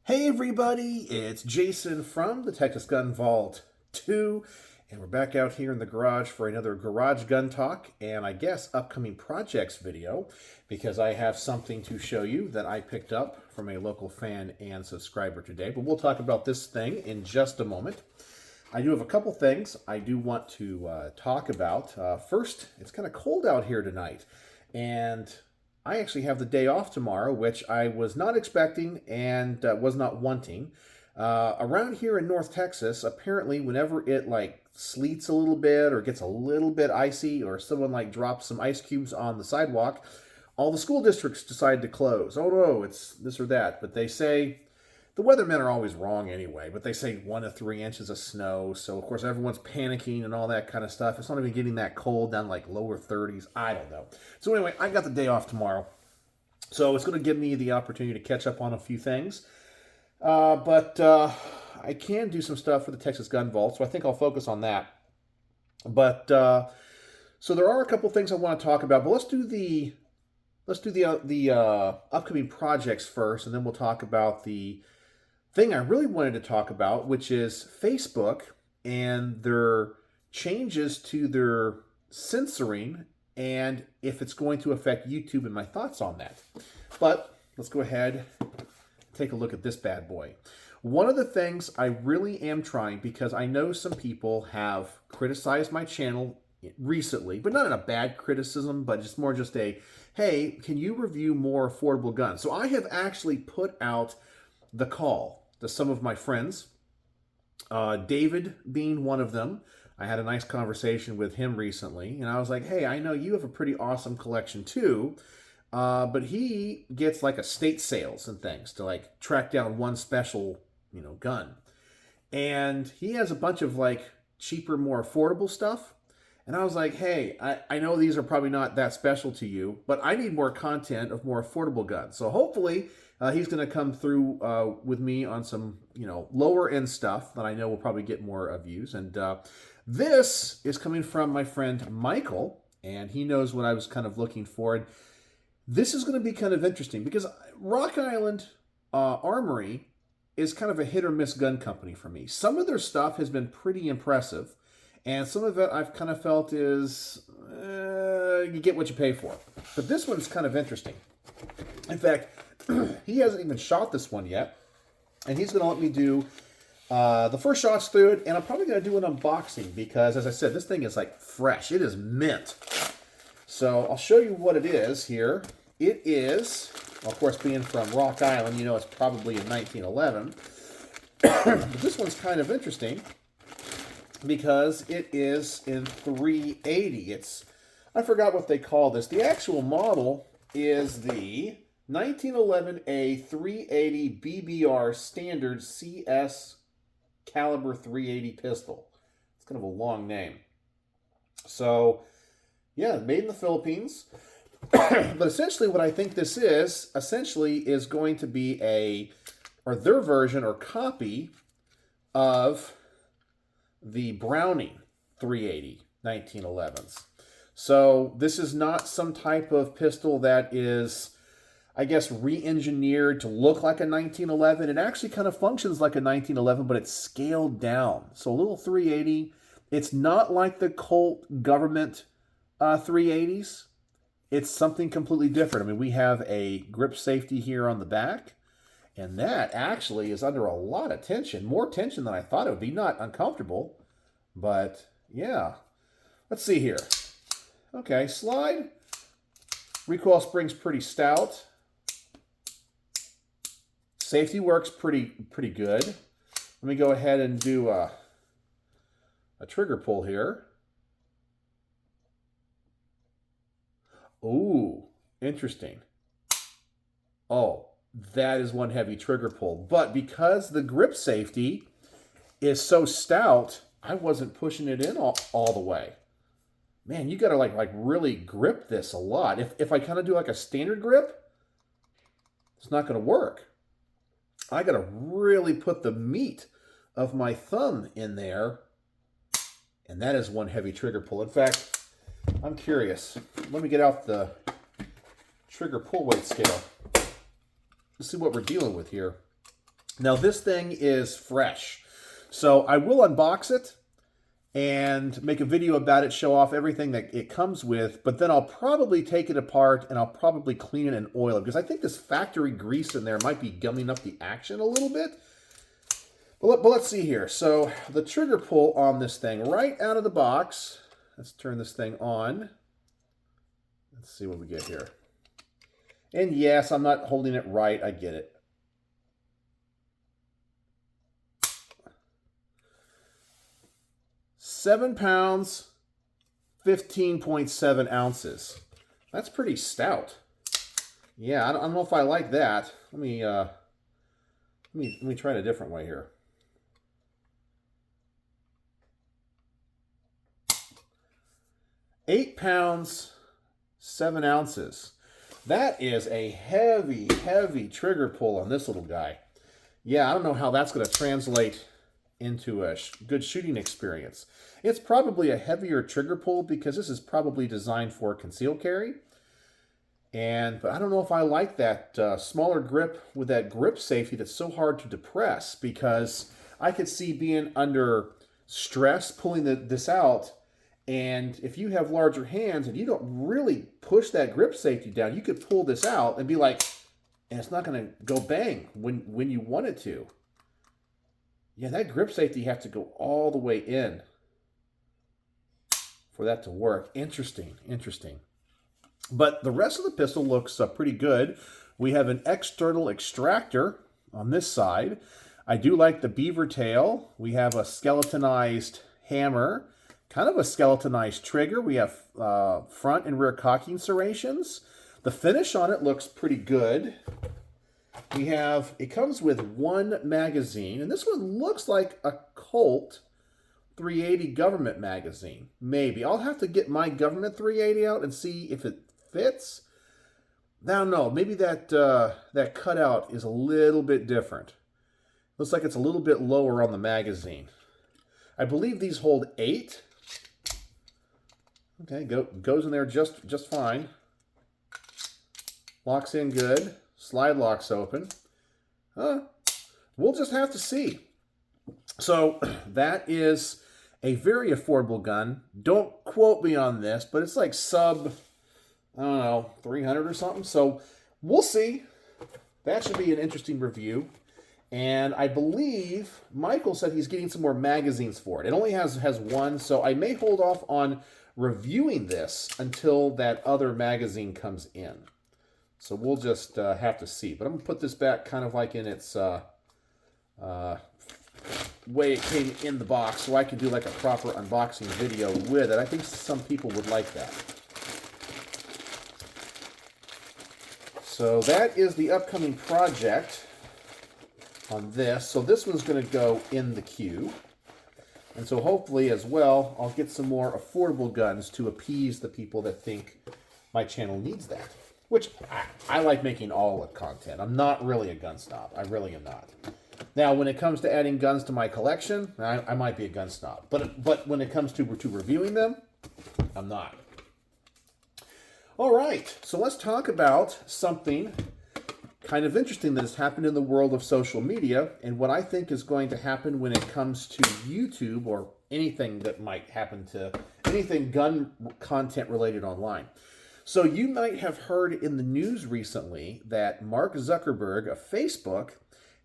Hey everybody, it's Jason from the Texas Gun Vault 2, and we're back out here in the garage for another garage gun talk, and I guess upcoming projects video, because I have something to show you that I picked up from a local fan and subscriber today, but we'll talk about this thing in just a moment. I do have a couple things I do want to talk about. First, it's kind of cold out here tonight, and I actually have the day off tomorrow, which I was not expecting and was not wanting. Around here in North Texas, apparently whenever it like sleets a little bit or gets a little bit icy or someone like drops some ice cubes on the sidewalk, all the school districts decide to close. Oh no, it's this or that. But they say, the weathermen are always wrong anyway, but they say 1 to 3 inches of snow. So, of course, everyone's panicking and all that kind of stuff. It's not even getting that cold, down like lower 30s. I don't know. So, anyway, I got the day off tomorrow. So, it's going to give me the opportunity to catch up on a few things. But I can do some stuff for the Texas Gun Vault, so I think I'll focus on that. But, so there are a couple things I want to talk about, but let's do the upcoming projects first, and then we'll talk about the thing I really wanted to talk about, which is Facebook and their changes to their censoring and if it's going to affect YouTube and my thoughts on that. But let's go ahead and take a look at this bad boy. One of the things I really am trying, because I know some people have criticized my channel recently, but not in a bad criticism, but just more just a, hey, can you review more affordable guns? So I have actually put out the call to some of my friends, David being one of them. I had a nice conversation with him recently, and I was like, hey, I know you have a pretty awesome collection too, but he gets like estate sales and things to like track down one special, gun. And he has a bunch of like cheaper, more affordable stuff. And I was like, hey, I know these are probably not that special to you, but I need more content of more affordable guns. So hopefully he's going to come through with me on some, lower end stuff that I know will probably get more views. And this is coming from my friend Michael, and he knows what I was kind of looking for. And this is going to be kind of interesting because Rock Island Armory is kind of a hit or miss gun company for me. Some of their stuff has been pretty impressive. And some of it I've kind of felt is, you get what you pay for. But this one's kind of interesting. In fact, he hasn't even shot this one yet. And he's going to let me do the first shots through it. And I'm probably going to do an unboxing because, as I said, this thing is like fresh. It is mint. So I'll show you what it is here. It is, of course, being from Rock Island, it's probably in 1911. But this one's kind of interesting because it is in 380. I forgot what they call this. The actual model is the 1911A 380 BBR standard CS caliber 380 pistol. It's kind of a long name. So, yeah, made in the Philippines. But essentially what I think this is going to be their version or copy of the Browning 380 1911s. So this is not some type of pistol that is, I guess, re-engineered to look like a 1911. It actually kind of functions like a 1911, but it's scaled down. So a little 380. It's not like the Colt government 380s. It's something completely different. I mean, we have a grip safety here on the back. And that actually is under a lot of tension. More tension than I thought it would be. Not uncomfortable, but yeah. Let's see here. Okay, slide. Recoil spring's pretty stout. Safety works pretty good. Let me go ahead and do a trigger pull here. Ooh, interesting. Oh. That is one heavy trigger pull. But because the grip safety is so stout, I wasn't pushing it in all the way. Man, you got to like really grip this a lot. If I kind of do like a standard grip, it's not going to work. I got to really put the meat of my thumb in there. And that is one heavy trigger pull. In fact, I'm curious. Let me get out the trigger pull weight scale. Let's see what we're dealing with here. Now this thing is fresh. So I will unbox it and make a video about it, show off everything that it comes with, but then I'll probably take it apart and I'll probably clean it and oil it, because I think this factory grease in there might be gumming up the action a little bit. But let's see here. So the trigger pull on this thing right out of the box. Let's turn this thing on. Let's see what we get here. And yes, I'm not holding it right. I get it. £7, 15.7 ounces. That's pretty stout. Yeah, I don't know if I like that. Let me try it a different way here. £8, 7 ounces. That is a heavy, heavy trigger pull on this little guy. Yeah, I don't know how that's going to translate into a good shooting experience. It's probably a heavier trigger pull because this is probably designed for concealed carry. But I don't know if I like that smaller grip with that grip safety that's so hard to depress, because I could see being under stress pulling this out. And if you have larger hands and you don't really push that grip safety down, you could pull this out and be like, and it's not going to go bang when you want it to. Yeah, that grip safety you have to go all the way in for that to work. Interesting, interesting. But the rest of the pistol looks pretty good. We have an external extractor on this side. I do like the beaver tail. We have a skeletonized hammer, kind of a skeletonized trigger. We have front and rear cocking serrations. The finish on it looks pretty good. It comes with one magazine, and this one looks like a Colt 380 government magazine. Maybe. I'll have to get my government 380 out and see if it fits. I don't know. Maybe that cutout is a little bit different. Looks like it's a little bit lower on the magazine. I believe these hold 8. Okay, goes in there just fine. Locks in good. Slide locks open. We'll just have to see. So that is a very affordable gun. Don't quote me on this, but it's like sub, I don't know, 300 or something. So we'll see. That should be an interesting review. And I believe Michael said he's getting some more magazines for it. It only has one, so I may hold off on reviewing this until that other magazine comes in. So we'll just have to see. But I'm going to put this back kind of like in its way it came in the box, so I can do like a proper unboxing video with it. I think some people would like that. So that is the upcoming project on this. So this one's going to go in the queue. And so hopefully as well, I'll get some more affordable guns to appease the people that think my channel needs that. Which I like making all the content. I'm not really a gun snob. I really am not. Now, when it comes to adding guns to my collection, I might be a gun snob. But when it comes to reviewing them, I'm not. All right, so let's talk about something kind of interesting that has happened in the world of social media, and what I think is going to happen when it comes to YouTube, or anything that might happen to anything gun content related online. So you might have heard in the news recently that Mark Zuckerberg of Facebook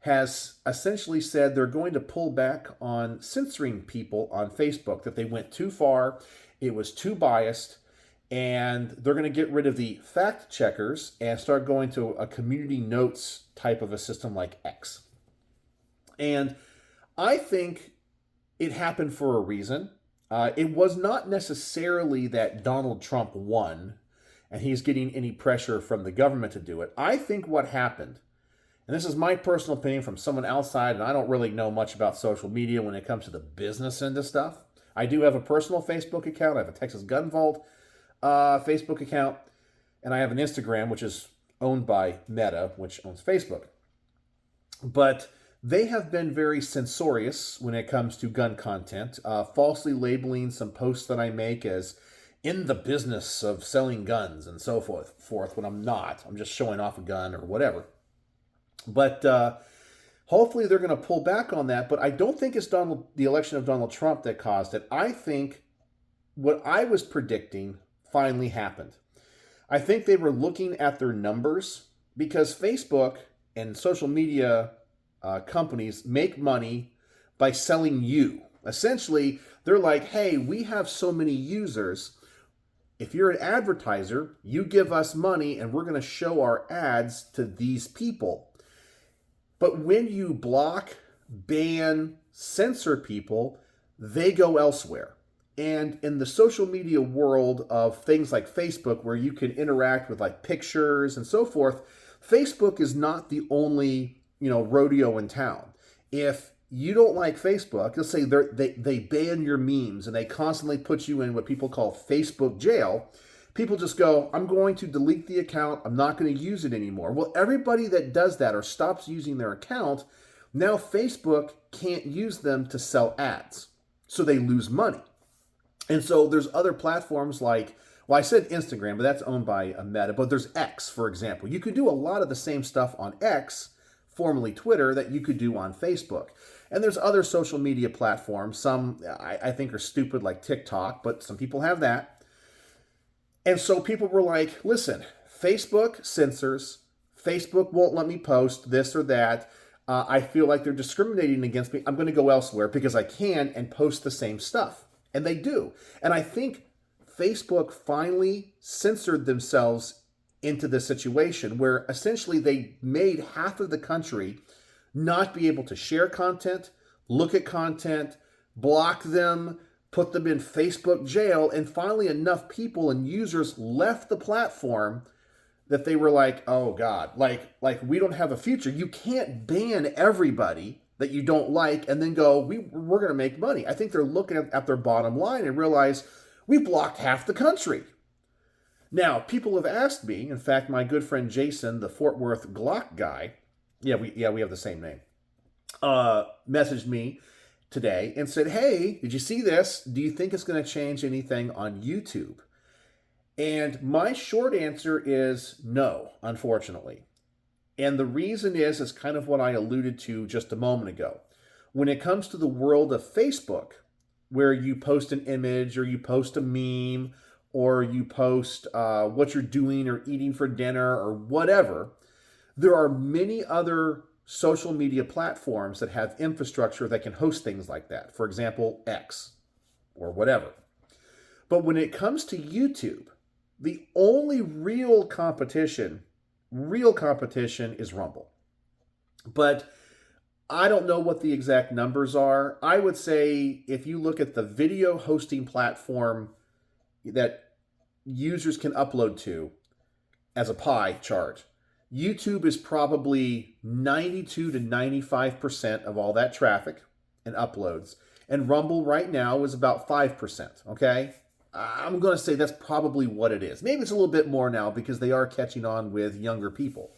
has essentially said they're going to pull back on censoring people on Facebook, that they went too far, it was too biased, and they're going to get rid of the fact checkers and start going to a community notes type of a system like X. And I think it happened for a reason. It was not necessarily that Donald Trump won and he's getting any pressure from the government to do it. I think what happened, and this is my personal opinion from someone outside, and I don't really know much about social media when it comes to the business end of stuff. I do have a personal Facebook account. I have a Texas Gun Vault Facebook account, and I have an Instagram, which is owned by Meta, which owns Facebook. But they have been very censorious when it comes to gun content, falsely labeling some posts that I make as in the business of selling guns and so forth when I'm not. I'm just showing off a gun or whatever. But Hopefully they're going to pull back on that, but I don't think it's the election of Donald Trump that caused it. I think what I was predicting finally happened. I think they were looking at their numbers because Facebook and social media companies make money by selling you. Essentially, they're like, hey, we have so many users. If you're an advertiser, you give us money and we're going to show our ads to these people. But when you block, ban, censor people, they go elsewhere. And in the social media world of things like Facebook, where you can interact with like pictures and so forth, Facebook is not the only, rodeo in town. If you don't like Facebook, let's say they ban your memes and they constantly put you in what people call Facebook jail. People just go, I'm going to delete the account. I'm not going to use it anymore. Well, everybody that does that or stops using their account, now Facebook can't use them to sell ads. So they lose money. And so there's other platforms like, I said Instagram, but that's owned by Meta. But there's X, for example. You could do a lot of the same stuff on X, formerly Twitter, that you could do on Facebook. And there's other social media platforms. Some I think are stupid, like TikTok, but some people have that. And so people were like, listen, Facebook censors. Facebook won't let me post this or that. I feel like they're discriminating against me. I'm going to go elsewhere because I can and post the same stuff. And they do. And I think Facebook finally censored themselves into this situation where essentially they made half of the country not be able to share content, look at content, block them, put them in Facebook jail, and finally enough people and users left the platform that they were like, oh God, like we don't have a future. You can't ban everybody that you don't like and then go, we're going to make money. I think they're looking at their bottom line and realize we blocked half the country. Now, people have asked me, in fact, my good friend Jason, the Fort Worth Glock guy, we have the same name, messaged me today and said, hey, did you see this? Do you think it's going to change anything on YouTube? And my short answer is no, unfortunately. And the reason is kind of what I alluded to just a moment ago. When it comes to the world of Facebook, where you post an image or you post a meme or you post what you're doing or eating for dinner or whatever, there are many other social media platforms that have infrastructure that can host things like that. For example, X or whatever. But when it comes to YouTube, the only real competition is Rumble. But I don't know what the exact numbers are. I would say if you look at the video hosting platform that users can upload to as a pie chart, YouTube is probably 92 to 95% of all that traffic and uploads. And Rumble right now is about 5%, okay? I'm going to say that's probably what it is. Maybe it's a little bit more now because they are catching on with younger people.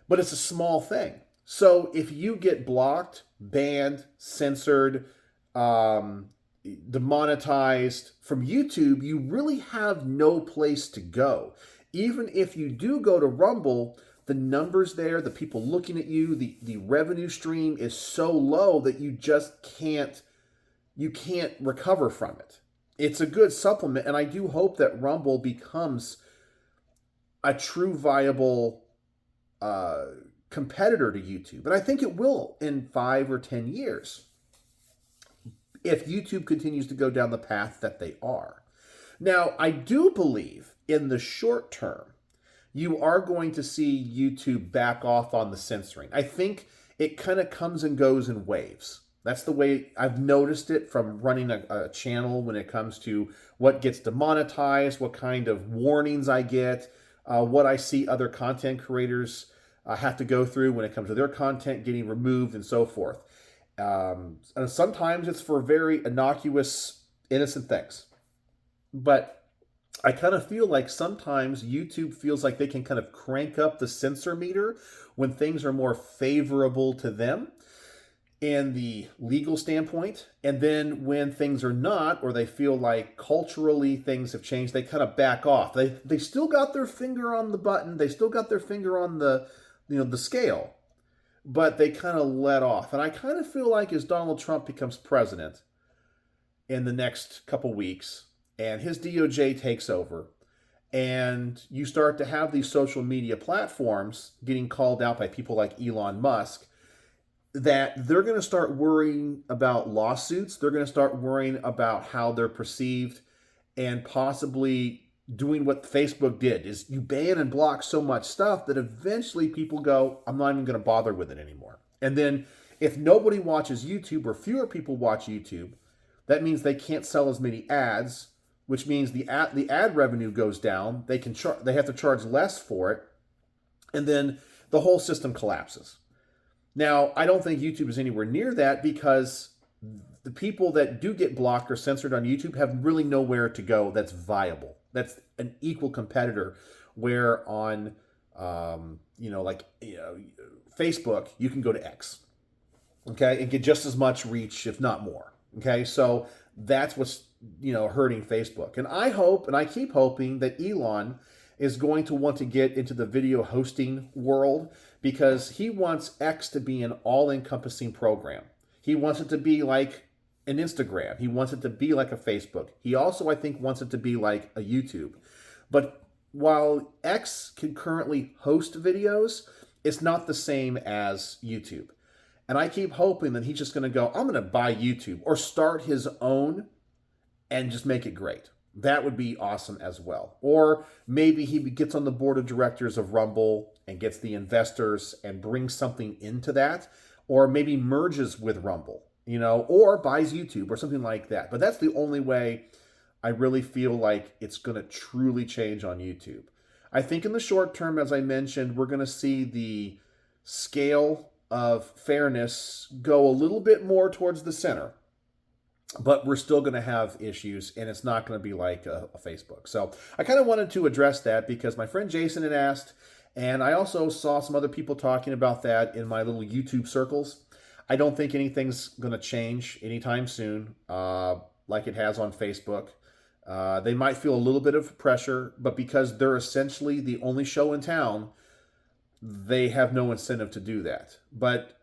But it's a small thing. So if you get blocked, banned, censored, demonetized from YouTube, you really have no place to go. Even if you do go to Rumble, the numbers there, the people looking at you, the revenue stream is so low that you just can't recover from it. It's a good supplement, and I do hope that Rumble becomes a true viable competitor to YouTube. And I think it will in 5 or 10 years if YouTube continues to go down the path that they are. Now, I do believe in the short term, you are going to see YouTube back off on the censoring. I think it kind of comes and goes in waves. That's the way I've noticed it from running a channel when it comes to what gets demonetized, what kind of warnings I get, what I see other content creators have to go through when it comes to their content getting removed and so forth. And sometimes it's for very innocuous, innocent things. But I kind of feel like sometimes YouTube feels like they can kind of crank up the censor meter when things are more favorable to them in the legal standpoint. And then when things are not, or they feel like culturally things have changed, they kind of back off. They still got their finger on the button. They still got their finger on the scale. but they kind of let off. And I kind of feel like as Donald Trump becomes president in the next couple weeks and his DOJ takes over, and you start to have these social media platforms getting called out by people like Elon Musk, that they're going to start worrying about lawsuits. They're going to start worrying about how they're perceived, and possibly doing what Facebook did, is you ban and block so much stuff that eventually people go, I'm not even going to bother with it anymore. And then if nobody watches YouTube, or fewer people watch YouTube, that means they can't sell as many ads, which means the ad revenue goes down. They have to charge less for it, and then the whole system collapses. Now, I don't think YouTube is anywhere near that, because the people that do get blocked or censored on YouTube have really nowhere to go that's viable. That's an equal competitor, where on, Facebook, you can go to X, okay, and get just as much reach, if not more. Okay, so that's what's, hurting Facebook. And I hope, and I keep hoping, that Elon is going to want to get into the video hosting world, because he wants X to be an all-encompassing program. He wants it to be like an Instagram. He wants it to be like a Facebook. He also, I think, wants it to be like a YouTube. But while X can currently host videos, it's not the same as YouTube. And I keep hoping that he's just going to go, I'm going to buy YouTube, or start his own and just make it great. That would be awesome as well. Or maybe he gets on the board of directors of Rumble and gets the investors and brings something into that. Or maybe merges with Rumble, or buys YouTube or something like that. But that's the only way I really feel like it's going to truly change on YouTube. I think in the short term, as I mentioned, we're going to see the scale of fairness go a little bit more towards the center. But we're still going to have issues, and it's not going to be like a Facebook. So I kind of wanted to address that, because my friend Jason had asked, and I also saw some other people talking about that in my little YouTube circles. I don't think anything's going to change anytime soon, like it has on Facebook. They might feel a little bit of pressure, but because they're essentially the only show in town, they have no incentive to do that. But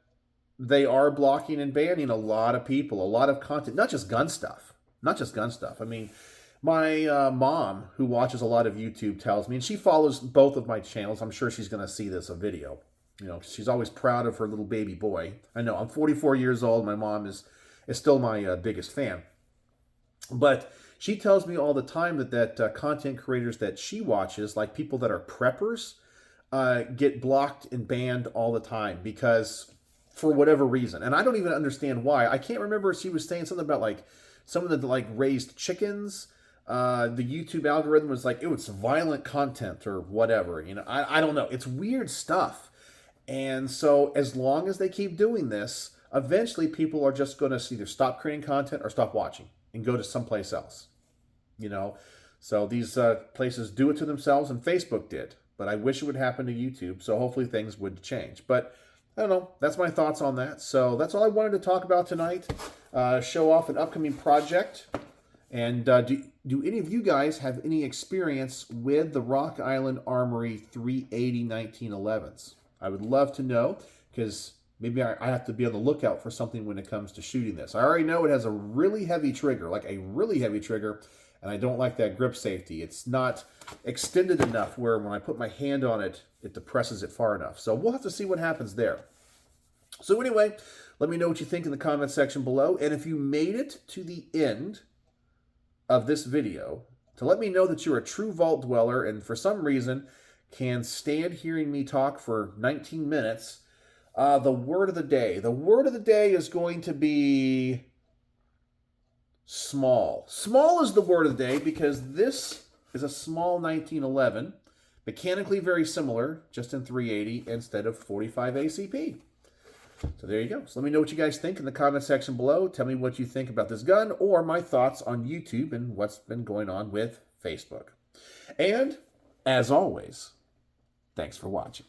they are blocking and banning a lot of people, a lot of content, not just gun stuff. I mean, my mom, who watches a lot of YouTube, tells me, and she follows both of my channels. I'm sure she's going to see this video. She's always proud of her little baby boy. I know, I'm 44 years old. My mom is still my biggest fan. But she tells me all the time that content creators that she watches, like people that are preppers, get blocked and banned all the time, because for whatever reason. And I don't even understand why. I can't remember if she was saying something about like some of the like raised chickens. The YouTube algorithm was like, it was violent content or whatever. I don't know. It's weird stuff. And so as long as they keep doing this, eventually people are just going to either stop creating content or stop watching and go to someplace else. So these places do it to themselves, and Facebook did. But I wish it would happen to YouTube. So hopefully things would change. But I don't know. That's my thoughts on that. So that's all I wanted to talk about tonight. Show off an upcoming project. And do any of you guys have any experience with the Rock Island Armory 380 1911s? I would love to know, because maybe I have to be on the lookout for something when it comes to shooting this. I already know it has a really heavy trigger, and I don't like that grip safety. It's not extended enough where when I put my hand on it, it depresses it far enough. So we'll have to see what happens there. So anyway, let me know what you think in the comment section below. And if you made it to the end of this video, to let me know that you're a true vault dweller and for some reason can stand hearing me talk for 19 minutes, the word of the day. The word of the day is going to be small. Small is the word of the day, because this is a small 1911, mechanically very similar, just in 380 instead of 45 ACP. So there you go. So let me know what you guys think in the comment section below. Tell me what you think about this gun, or my thoughts on YouTube and what's been going on with Facebook. And as always, thanks for watching.